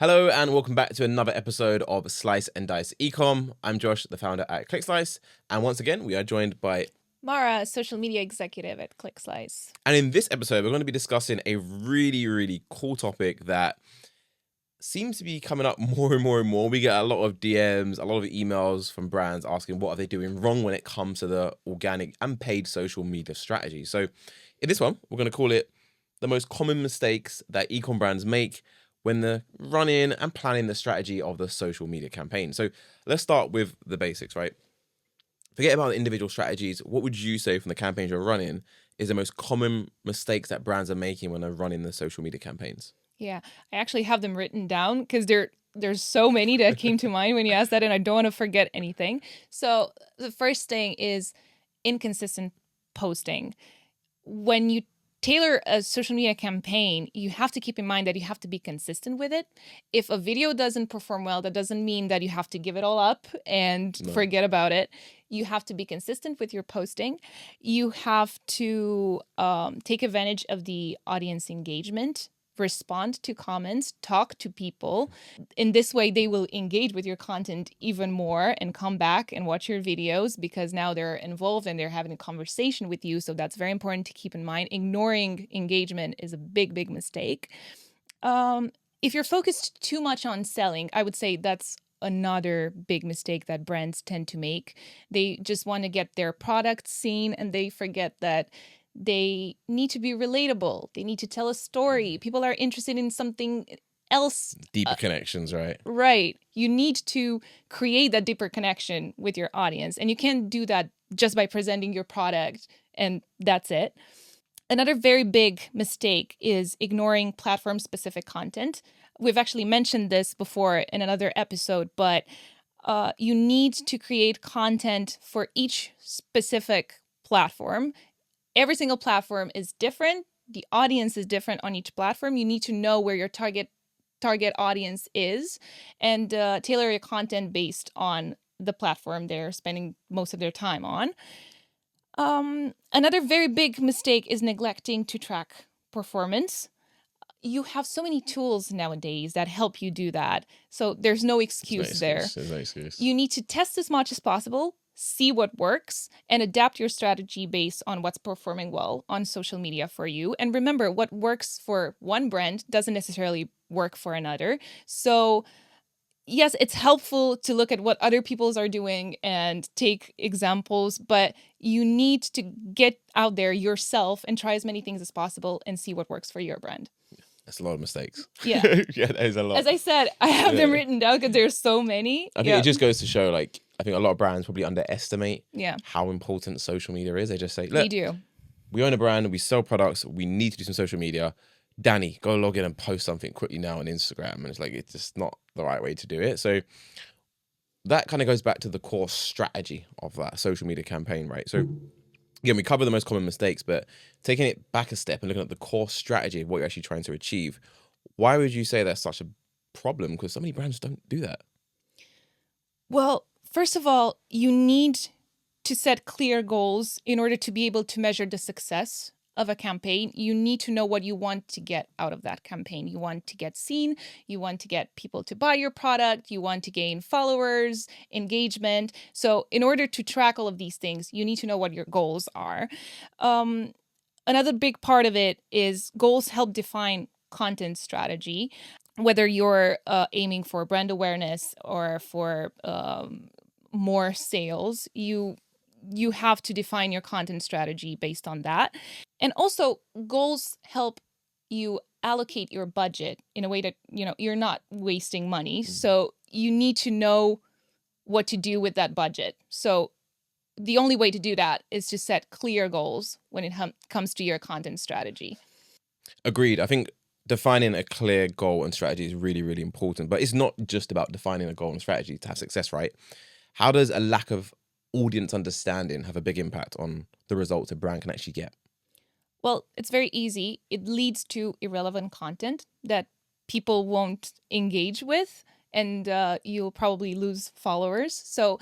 Hello and welcome back to another episode of Slice and Dice Ecom. I'm Josh, the founder at ClickSlice, and once again we are joined by Mara, social media executive at ClickSlice. And in this episode we're going to be discussing a really cool topic that seems to be coming up more and more. We get a lot of DMs, a lot of emails from brands asking what are they doing wrong when it comes to the organic and paid social media strategy. So in this one, we're going to call it the most common mistakes that ecom brands make when they're running and planning the strategy of the social media campaign. So let's start with the basics, right? Forget about the individual strategies. What would you say from the campaigns you're running is the most common mistakes that brands are making when they're running the social media campaigns? Yeah, I actually have them written down because there's so many that came to mind when you asked that, and I don't want to forget anything. So the first thing is inconsistent posting. When you tailor a social media campaign, you have to keep in mind that you have to be consistent with it. If a video doesn't perform well, that doesn't mean that you have to give it all up and forget about it. You have to be consistent with your posting. You have to take advantage of the audience engagement, respond to comments, talk to people. In this way, they will engage with your content even more and come back and watch your videos because now they're involved and they're having a conversation with you. So that's very important to keep in mind. Ignoring engagement is a big mistake. If you're focused too much on selling, I would say that's another big mistake that brands tend to make. They just want to get their product seen and they forget that they need to be relatable. They need to tell a story. People are interested in something else. Deeper connections, right? Right. You need to create that deeper connection with your audience. And you can't do that just by presenting your product and that's it. Another very big mistake is ignoring platform-specific content. We've actually mentioned this before in another episode, but you need to create content for each specific platform. Every single platform is different. The audience is different on each platform. You need to know where your target audience is and tailor your content based on the platform they're spending most of their time on. Another very big mistake is neglecting to track performance. You have so many tools nowadays that help you do that. So there's no excuse there. There's no excuse. You need to test as much as possible, see what works, and adapt your strategy based on what's performing well on social media for you. And remember, what works for one brand doesn't necessarily work for another. So yes, it's helpful to look at what other people's are doing and take examples, but you need to get out there yourself and try as many things as possible and see what works for your brand. That's a lot of mistakes. Yeah. Yeah, that is a lot. As I said, I have them written down because there's so many. I think it just goes to show, I think a lot of brands probably underestimate Yeah. how important social media is. They just say, They look, do. we own a brand, we sell products, we need to do some social media. Danny, go log in and post something quickly now on Instagram. And it's just not the right way to do it. So that kind of goes back to the core strategy of that social media campaign, right? So again, we cover the most common mistakes, but taking it back a step and looking at the core strategy of what you're actually trying to achieve, why would you say that's such a problem? Because so many brands don't do that. Well, first of all, you need to set clear goals in order to be able to measure the success of a campaign. You need to know what you want to get out of that campaign. You want to get seen. You want to get people to buy your product. You want to gain followers, engagement. So in order to track all of these things, you need to know what your goals are. Another big part of it is goals help define content strategy. Whether you're aiming for brand awareness or for more sales, you have to define your content strategy based on that. And also, goals help you allocate your budget in a way that, you're not wasting money. Mm-hmm. So you need to know what to do with that budget. So the only way to do that is to set clear goals when it comes to your content strategy. Agreed. I think defining a clear goal and strategy is really important. But it's not just about defining a goal and strategy to have success, right? How does a lack of audience understanding have a big impact on the results a brand can actually get? Well, it's very easy. It leads to irrelevant content that people won't engage with, and you'll probably lose followers. So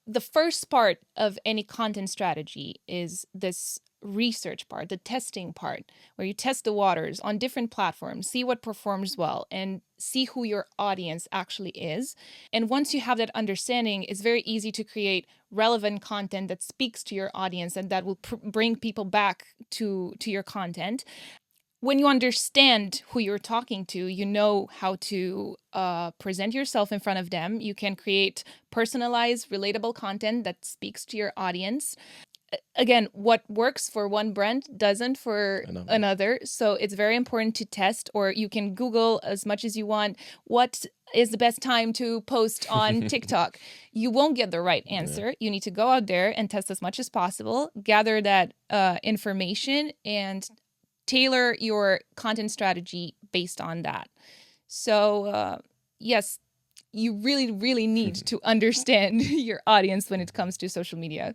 the first part of any content strategy is this research part, the testing part, where you test the waters on different platforms, see what performs well, and see who your audience actually is. And once you have that understanding, it's very easy to create relevant content that speaks to your audience and that will bring people back to your content. When you understand who you're talking to, you know how to present yourself in front of them. You can create personalized, relatable content that speaks to your audience. Again, what works for one brand doesn't for another. So it's very important to test, or you can Google as much as you want, what is the best time to post on TikTok? You won't get the right answer. You need to go out there and test as much as possible, gather that information, and tailor your content strategy based on that. So yes, you really, really need to understand your audience when it comes to social media.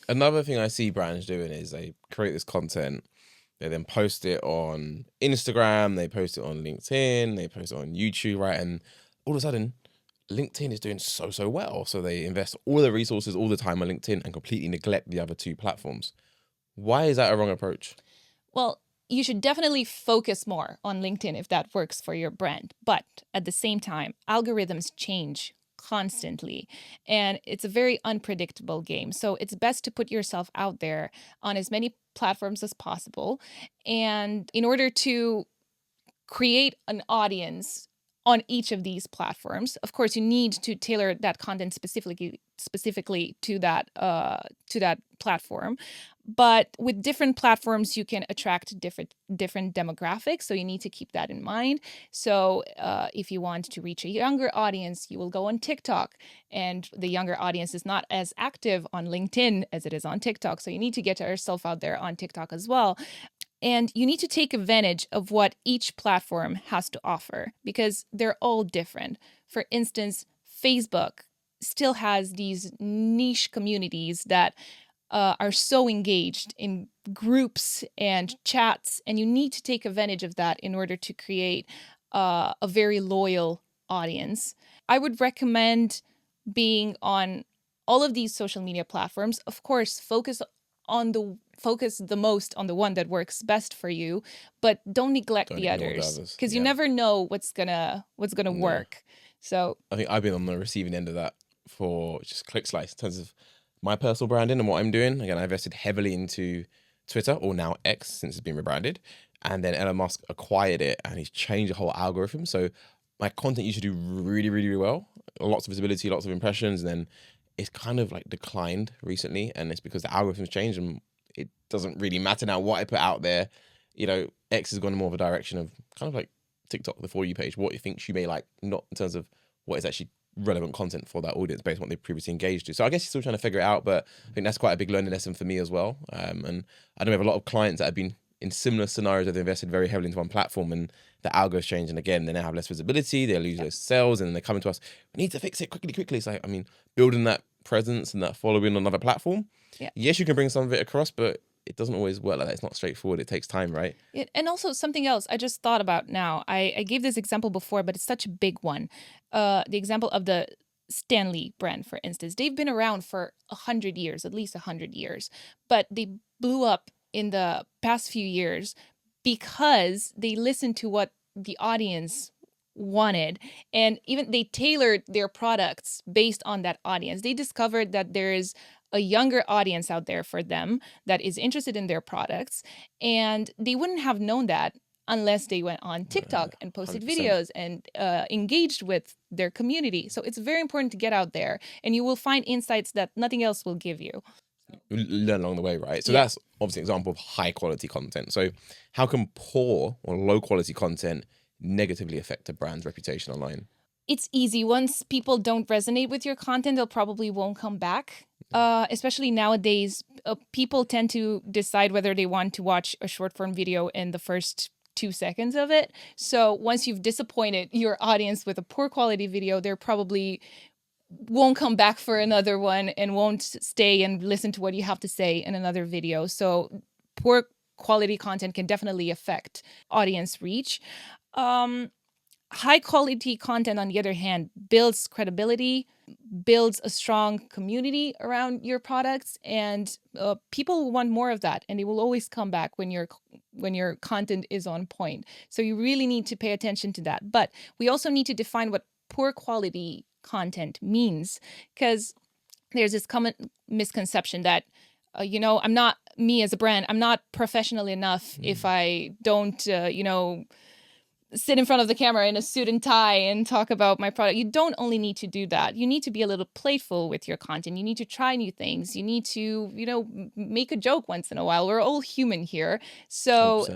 Another thing I see brands doing is they create this content, they then post it on Instagram, they post it on LinkedIn, they post it on YouTube, right? And all of a sudden, LinkedIn is doing so well. So they invest all the resources all the time on LinkedIn and completely neglect the other two platforms. Why is that a wrong approach? Well, you should definitely focus more on LinkedIn if that works for your brand. But at the same time, algorithms change constantly, and it's a very unpredictable game. So it's best to put yourself out there on as many platforms as possible. And in order to create an audience on each of these platforms, of course, you need to tailor that content specifically to that platform. But with different platforms, you can attract different demographics. So you need to keep that in mind. So if you want to reach a younger audience, you will go on TikTok, and the younger audience is not as active on LinkedIn as it is on TikTok. So you need to get yourself out there on TikTok as well. And you need to take advantage of what each platform has to offer, because they're all different. For instance, Facebook still has these niche communities that are so engaged in groups and chats, and you need to take advantage of that in order to create a very loyal audience. I would recommend being on all of these social media platforms. Of course, focus the most on the one that works best for you, but don't neglect the others, because you never know what's gonna work. So I think I've been on the receiving end of that for just ClickSlice in terms of my personal branding and what I'm doing. Again, I invested heavily into Twitter, or now X, since it's been rebranded, and then Elon Musk acquired it and he's changed the whole algorithm. So my content used to do really, really, really well, lots of visibility, lots of impressions, and then it's kind of like declined recently, and it's because the algorithm's changed and it doesn't really matter now what I put out there. You know, X has gone in more of a direction of kind of like TikTok, the For You page, what it thinks you may like, not in terms of what is actually relevant content for that audience based on what they previously engaged to. So I guess you're still trying to figure it out, but I think that's quite a big learning lesson for me as well. And I know we have a lot of clients that have been in similar scenarios that they've invested very heavily into one platform, and the algo's changed, and again, they now have less visibility, they lose those sales, and then they're coming to us, we need to fix it quickly. It's like, I mean, building that presence and that following on another platform. Yeah. Yes, you can bring some of it across, but it doesn't always work like that. It's not straightforward. It takes time, right? Yeah, and also something else I just thought about now. I gave this example before, but it's such a big one. The example of the Stanley brand, for instance. They've been around for 100 years, at least 100 years, but they blew up in the past few years because they listened to what the audience wanted, and even they tailored their products based on that audience. They discovered that there is a younger audience out there for them that is interested in their products, and they wouldn't have known that unless they went on TikTok and posted 100%. Videos and engaged with their community. So it's very important to get out there, and you will find insights that nothing else will give you. Learn along the way, right? So that's obviously an example of high quality content. So how can poor or low quality content negatively affect a brand's reputation online? It's easy. Once people don't resonate with your content, they'll probably won't come back. Especially nowadays, people tend to decide whether they want to watch a short form video in the first 2 seconds of it. So once you've disappointed your audience with a poor quality video, they're probably won't come back for another one and won't stay and listen to what you have to say in another video. So poor quality content can definitely affect audience reach. High quality content, on the other hand, builds credibility, builds a strong community around your products, and people will want more of that, and they will always come back when your content is on point. So you really need to pay attention to that. But we also need to define what poor quality content means, because there's this common misconception that I'm not, me as a brand, I'm not professional enough if I don't sit in front of the camera in a suit and tie and talk about my product. You don't only need to do that. You need to be a little playful with your content. You need to try new things. You need to, make a joke once in a while. We're all human here. So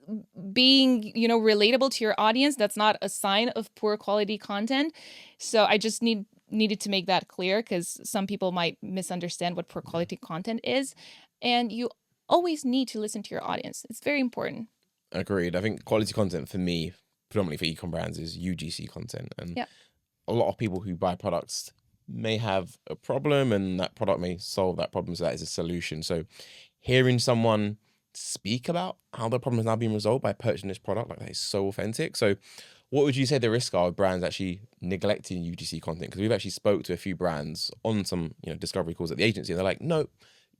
100%. being, relatable to your audience, that's not a sign of poor quality content. So I just needed to make that clear, because some people might misunderstand what poor quality content is. And you always need to listen to your audience. It's very important. Agreed. I think quality content for me, predominantly for ecom brands, is UGC content. And Yeah. a lot of people who buy products may have a problem, and that product may solve that problem. So that is a solution. So hearing someone speak about how the problem is now being resolved by purchasing this product, like, that is so authentic. So what would you say the risk are of brands actually neglecting UGC content? Because we've actually spoke to a few brands on some discovery calls at the agency, and they're like, no,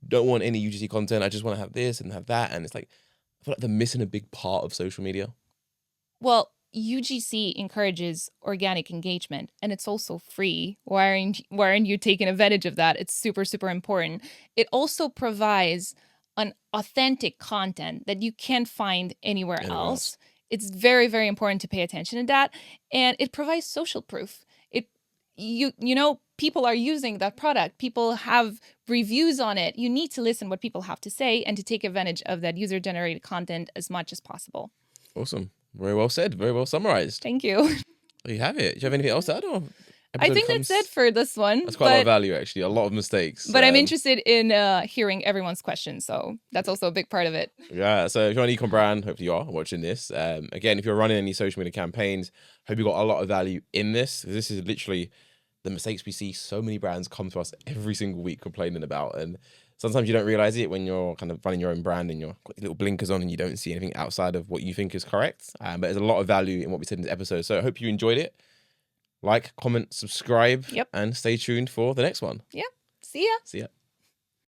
don't want any UGC content. I just want to have this and have that. And it's like, I feel like they're missing a big part of social media. Well, UGC encourages organic engagement, and it's also free. Why aren't you taking advantage of that? It's super, super important. It also provides an authentic content that you can't find anywhere else. It's very, very important to pay attention to that. And it provides social proof. People are using that product. People have reviews on it. You need to listen what people have to say and to take advantage of that user-generated content as much as possible. Awesome. Very well said. Very well summarized. Thank you. There you have it. Do you have anything else to add? Or I think that's it for this one. That's quite a lot of value, actually. A lot of mistakes. But I'm interested in hearing everyone's questions, so that's also a big part of it. Yeah, so if you're an ecom brand, hopefully you are watching this. Again, if you're running any social media campaigns, hope you got a lot of value in this. This is literally the mistakes we see so many brands come to us every single week complaining about. And sometimes you don't realize it when you're kind of running your own brand and you're got your little blinkers on and you don't see anything outside of what you think is correct. But there's a lot of value in what we said in this episode. So I hope you enjoyed it. Like, comment, subscribe, and stay tuned for the next one. Yeah. See ya. See ya.